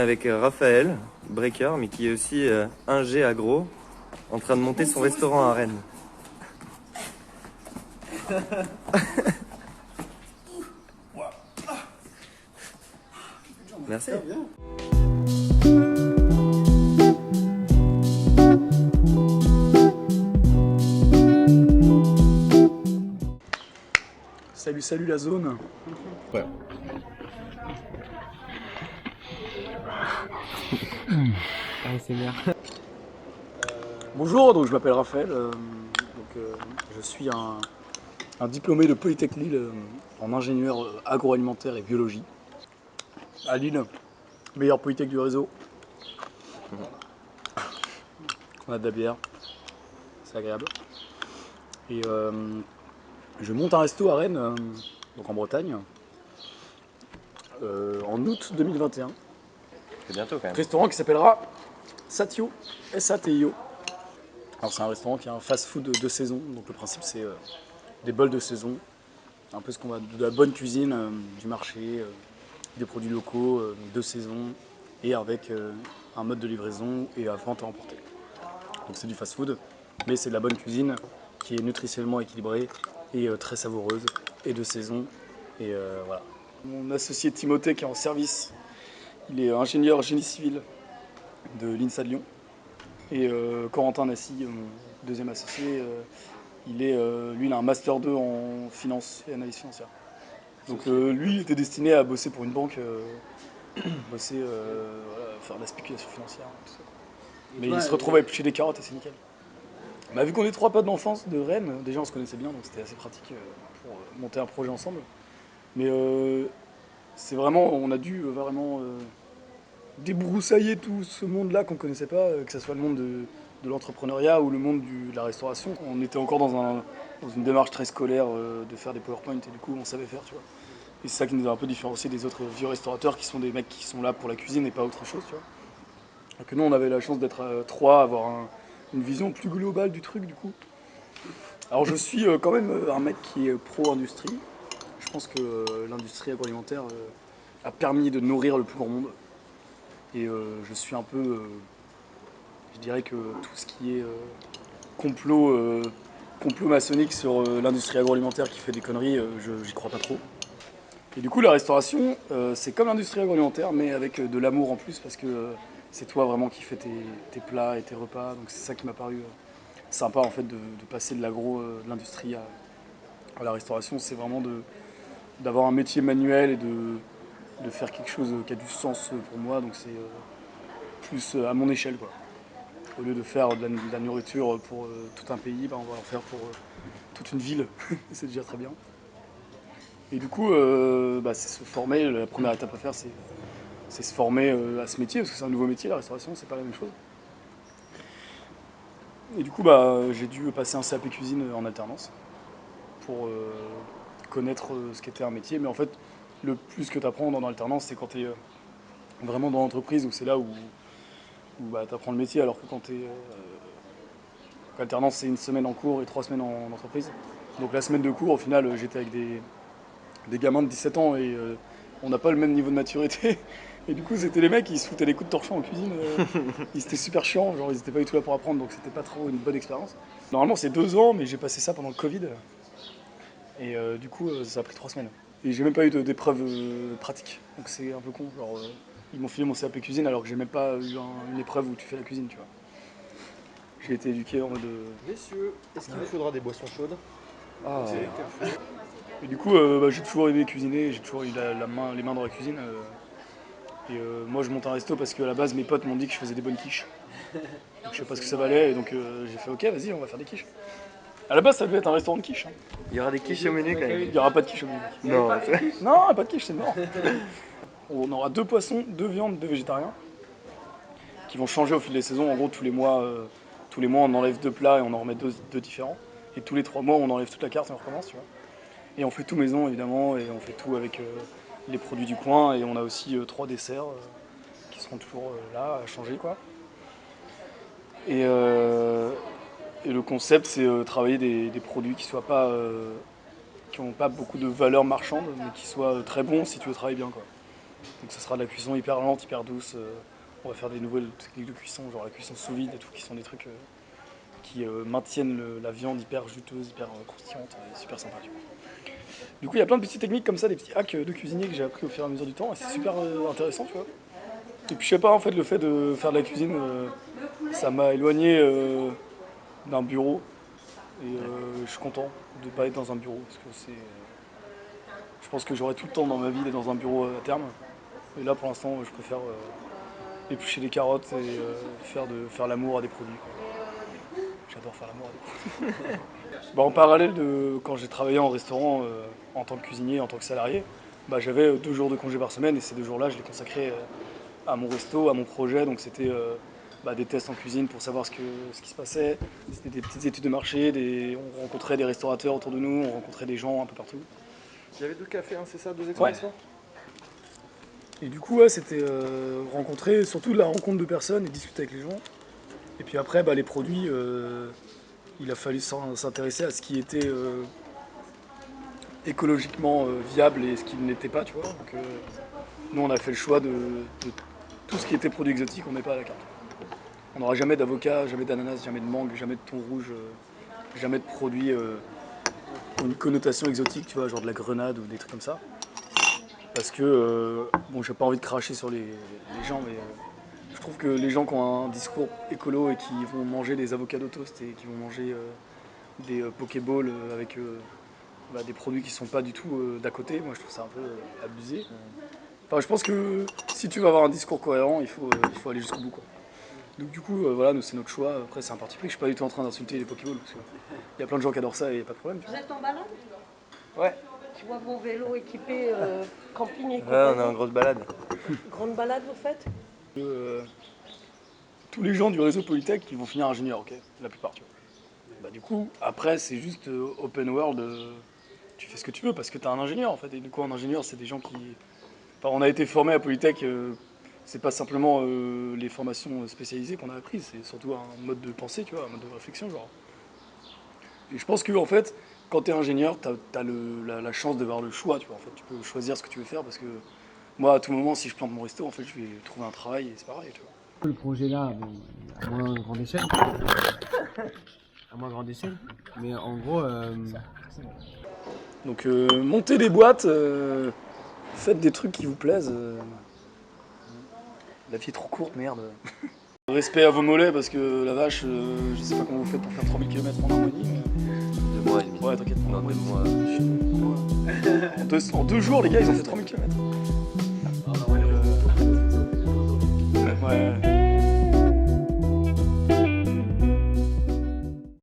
Avec Raphaël, breaker, mais qui est aussi ingé agro, en train de monter son restaurant à Rennes. Merci. Salut la zone. Ouais. c'est bien. Bonjour, donc je m'appelle Raphaël. Je suis un diplômé de Polytech Lille en ingénieur agroalimentaire et biologie. À Lille, meilleur Polytech du réseau. On a de la bière, c'est agréable. Et je monte un resto à Rennes, donc en Bretagne, en août 2021. C'est bientôt quand même. Restaurant qui s'appellera Satio, S-A-T-I-O. Alors c'est un restaurant qui est un fast-food de saison, donc le principe c'est des bols de saison, un peu ce qu'on va de la bonne cuisine, du marché, des produits locaux, de saison, et avec un mode de livraison et à vente à emporter. Donc c'est du fast-food, mais c'est de la bonne cuisine qui est nutritionnellement équilibrée et très savoureuse et de saison. Et voilà. Mon associé Timothée qui est en service, il est ingénieur génie civil de l'INSA de Lyon. Et Corentin Nassy, mon deuxième associé, lui il a un master 2 en finance et analyse financière. Donc lui il était destiné à bosser pour une banque, faire de la spéculation financière, tout ça. Mais il se retrouve à éplucher des carottes et c'est nickel. Bah, vu qu'on est 3 potes d'enfance de Rennes, déjà on se connaissait bien, donc c'était assez pratique pour monter un projet ensemble. Mais c'est vraiment, on a dû vraiment débroussailler tout ce monde-là qu'on connaissait pas, que ce soit le monde de l'entrepreneuriat ou le monde de la restauration. On était encore dans une démarche très scolaire de faire des PowerPoint et du coup on savait faire, tu vois. Et c'est ça qui nous a un peu différencié des autres vieux restaurateurs qui sont des mecs qui sont là pour la cuisine et pas autre chose, tu vois. Alors que nous on avait la chance d'être 3, avoir une vision plus globale du truc du coup. Alors je suis quand même un mec qui est pro-industrie. Je pense que l'industrie agroalimentaire a permis de nourrir le plus grand monde. Et je suis un peu, je dirais que tout ce qui est complot maçonnique sur l'industrie agroalimentaire qui fait des conneries, j'y crois pas trop. Et du coup la restauration, c'est comme l'industrie agroalimentaire, mais avec de l'amour en plus, parce que c'est toi vraiment qui fais tes plats et tes repas. Donc c'est ça qui m'a paru sympa en fait de passer de l'agro, de l'industrie à la restauration. C'est vraiment d'avoir un métier manuel et de faire quelque chose qui a du sens pour moi. Donc c'est plus à mon échelle, quoi. Au lieu de faire de la nourriture pour tout un pays, on va en faire pour toute une ville. C'est déjà très bien. Et du coup, c'est se former. La première étape à faire, c'est se former à ce métier, parce que c'est un nouveau métier, la restauration, c'est pas la même chose. Et du coup, j'ai dû passer un CAP cuisine en alternance pour connaître ce qu'était un métier. Mais en fait, le plus que tu apprends dans l'alternance, c'est quand tu es vraiment dans l'entreprise, où c'est là où tu apprends le métier, alors que quand tu es l'alternance, c'est une semaine en cours et 3 semaines en entreprise. Donc la semaine de cours, au final, j'étais avec des gamins de 17 ans et on n'a pas le même niveau de maturité. Et du coup, c'était les mecs qui se foutaient les coups de torchon en cuisine. Ils étaient super chiants, genre ils étaient pas du tout là pour apprendre, donc c'était pas trop une bonne expérience. Normalement, c'est 2 ans, mais j'ai passé ça pendant le Covid. Et du coup, ça a pris 3 semaines. Et j'ai même pas eu d'épreuve pratique. Donc c'est un peu con. Genre, ils m'ont filé mon CAP cuisine alors que j'ai même pas eu une épreuve où tu fais la cuisine, tu vois. J'ai été éduqué en mode. Messieurs, est-ce qu'il vous faudra des boissons chaudes? Ah. Et du coup, j'ai toujours aimé cuisiner, j'ai toujours eu les mains dans la cuisine. Moi, je monte un resto parce qu'à la base, mes potes m'ont dit que je faisais des bonnes quiches. Donc, je sais pas ce que ça valait, et donc j'ai fait ok, vas-y, on va faire des quiches. À la base, ça devait être un restaurant de quiches. Il y aura des quiches au menu quand même. Il n'y aura pas de quiches au menu. Non, Non, pas de quiches, c'est mort. On aura 2 poissons, 2 viandes, 2 végétariens, qui vont changer au fil des saisons. En gros, tous les mois, on enlève 2 plats et on en remet 2 différents. Et tous les 3 mois, on enlève toute la carte et on recommence, tu vois. Et on fait tout maison, évidemment, et on fait tout avec les produits du coin. Et on a aussi 3 desserts qui seront toujours là, à changer, quoi. Et, et le concept, c'est travailler des produits qui soient pas qui n'ont pas beaucoup de valeur marchande, mais qui soient très bons si tu veux travailler bien, quoi. Donc ça sera de la cuisson hyper lente, hyper douce. On va faire des nouvelles techniques de cuisson, genre la cuisson sous vide et tout, qui sont des trucs qui maintiennent la viande hyper juteuse, hyper croustillante, et super sympa. Tu vois. Du coup, il y a plein de petites techniques comme ça, des petits hacks de cuisinier que j'ai appris au fur et à mesure du temps, et c'est super intéressant, tu vois. Et puis je sais pas, en fait, le fait de faire de la cuisine, ça m'a éloigné d'un bureau, et je suis content de pas être dans un bureau, parce que c'est... je pense que j'aurai tout le temps dans ma vie d'être dans un bureau à terme, et là, pour l'instant, je préfère éplucher des carottes et faire l'amour à des produits, quoi. J'adore faire l'amour à des produits. Bah, en parallèle de quand j'ai travaillé en restaurant en tant que cuisinier, en tant que salarié, bah, j'avais 2 jours de congé par semaine et ces 2 jours-là, je les consacrais à mon resto, à mon projet. Donc c'était des tests en cuisine pour savoir ce qui se passait. C'était des petites études de marché, on rencontrait des restaurateurs autour de nous, on rencontrait des gens un peu partout. Il y avait 2 cafés, hein, c'est ça, 2 exploitations. Et du coup, ouais, c'était rencontrer, surtout de la rencontre de personnes et discuter avec les gens. Et puis après, les produits, il a fallu s'intéresser à ce qui était écologiquement viable et ce qui ne l'était pas, tu vois. Donc, nous, on a fait le choix de tout ce qui était produit exotique, on met pas à la carte. On n'aura jamais d'avocat, jamais d'ananas, jamais de mangue, jamais de thon rouge, jamais de produits qui ont une connotation exotique, tu vois, genre de la grenade ou des trucs comme ça. Parce que, j'ai pas envie de cracher sur les gens, mais je trouve que les gens qui ont un discours écolo et qui vont manger des avocats toast et qui vont manger des pokéballs avec des produits qui sont pas du tout d'à côté, moi je trouve ça un peu abusé. Enfin, je pense que si tu veux avoir un discours cohérent, il faut aller jusqu'au bout, quoi. Donc du coup, voilà, nous c'est notre choix. Après, c'est un parti pris. Je suis pas du tout en train d'insulter les pokéballs parce qu'il y a plein de gens qui adorent ça et pas de problème. Vous êtes en balade? Ouais. Je vois vos vélos équipés camping et Ouais, on est en compagnie. grosse balade. Grande balade, vous faites? Tous les gens du réseau Polytech qui vont finir ingénieur, ok, la plupart, tu vois. Du coup, après, c'est juste open world. Tu fais ce que tu veux parce que t'as un ingénieur en fait. Et du coup, un ingénieur, c'est des gens qui. Enfin, on a été formés à Polytech. C'est pas simplement les formations spécialisées qu'on a apprises, c'est surtout un mode de pensée, tu vois, un mode de réflexion, genre. Et je pense que en fait, quand t'es ingénieur, t'as la chance d'avoir le choix, tu vois. En fait, tu peux choisir ce que tu veux faire parce que moi, à tout moment, si je plante mon resto, en fait, je vais trouver un travail et c'est pareil, tu vois. Le projet là, bon, à moins grande échelle. À moins grande échelle. Mais en gros, Donc montez des boîtes, faites des trucs qui vous plaisent. La vie est trop courte, merde. Respect à vos mollets parce que la vache, je sais pas comment vous faites pour faire 3000 km en un mois et demi. Mais... 2 mois et demi. Ouais, t'inquiète pas. Non, 2 mois. En 2 jours, les gars, ils ont fait 3000 km. Ouais.